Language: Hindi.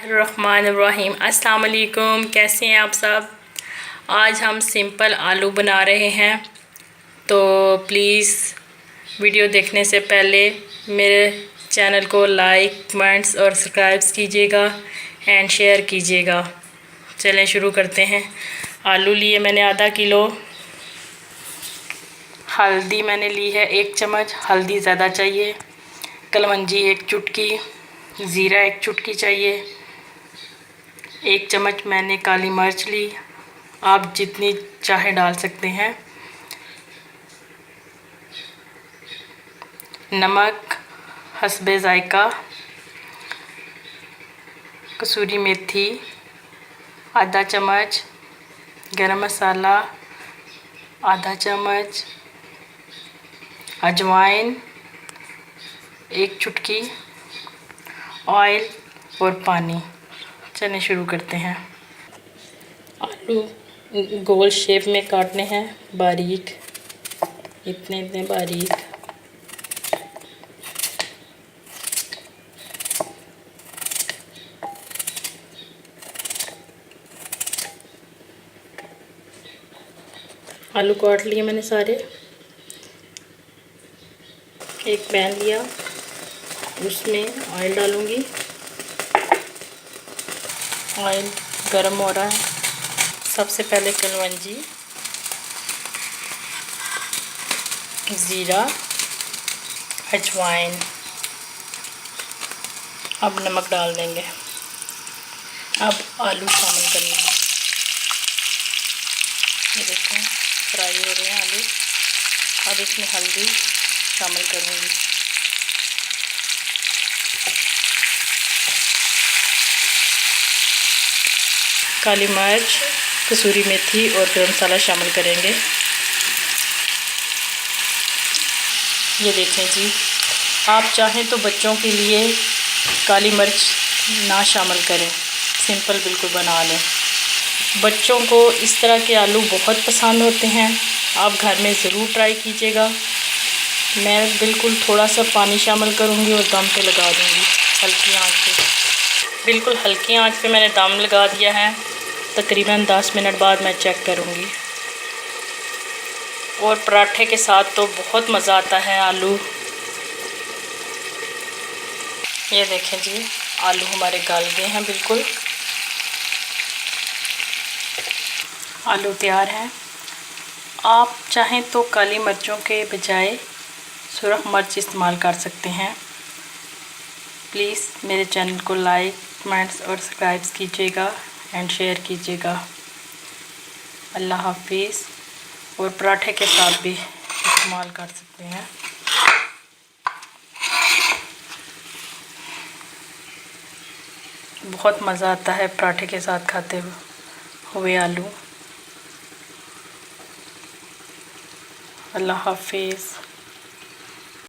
रहमानिर्रहीम। अस्सलाम वालेकुम, कैसे हैं आप सब। आज हम सिंपल आलू बना रहे हैं, तो प्लीज़ वीडियो देखने से पहले मेरे चैनल को लाइक, कमेंट्स और सब्सक्राइब कीजिएगा एंड शेयर कीजिएगा। चलें शुरू करते हैं। आलू लिए मैंने आधा किलो। हल्दी मैंने ली है 1 चम्मच, हल्दी ज़्यादा चाहिए। कलवंजी 1 चुटकी, ज़ीरा 1 चुटकी चाहिए। 1 चम्मच मैंने काली मिर्च ली, आप जितनी चाहे डाल सकते हैं। नमक हस्बे ज़ायका। कसूरी मेथी आधा चम्मच। गरम मसाला आधा चम्मच। अजवाइन 1 चुटकी। ऑयल और पानी। चलिए शुरू करते हैं। आलू गोल शेप में काटने हैं, बारीक, इतने बारीक। आलू काट लिए मैंने सारे। एक पैन लिया, उसमें ऑयल डालूंगी। ऑयल गरम हो रहा है। सबसे पहले कलवंजी, ज़ीरा, अजवाइन। अब नमक डाल देंगे। अब आलू शामिल करेंगे। ये देखें फ्राई हो रहे हैं आलू। अब इसमें हल्दी शामिल करूँगी। काली मिर्च, कसूरी मेथी और गरम मसाला शामिल करेंगे। ये देखें जी, आप चाहें तो बच्चों के लिए काली मिर्च ना शामिल करें, सिंपल बिल्कुल बना लें। बच्चों को इस तरह के आलू बहुत पसंद होते हैं, आप घर में ज़रूर ट्राई कीजिएगा। मैं बिल्कुल थोड़ा सा पानी शामिल करूँगी और दम पे लगा दूँगी हल्की आंच पे। बिल्कुल हल्की आंच पे मैंने दम लगा दिया है। तकरीबन 10 मिनट बाद मैं चेक करूँगी। और पराठे के साथ तो बहुत मज़ा आता है आलू। ये देखें जी, आलू हमारे गल गए हैं बिल्कुल। आलू तैयार हैं। आप चाहें तो काली मिर्चों के बजाय सुरख मिर्च इस्तेमाल कर सकते हैं। प्लीज़ मेरे चैनल को लाइक, कमेंट्स और सब्सक्राइब कीजिएगा एंड शेयर कीजिएगा। अल्लाह हाफिज़। और पराठे के साथ भी इस्तेमाल कर सकते हैं। बहुत मज़ा आता है पराठे के साथ खाते हुए आलू। अल्लाह हाफिज़।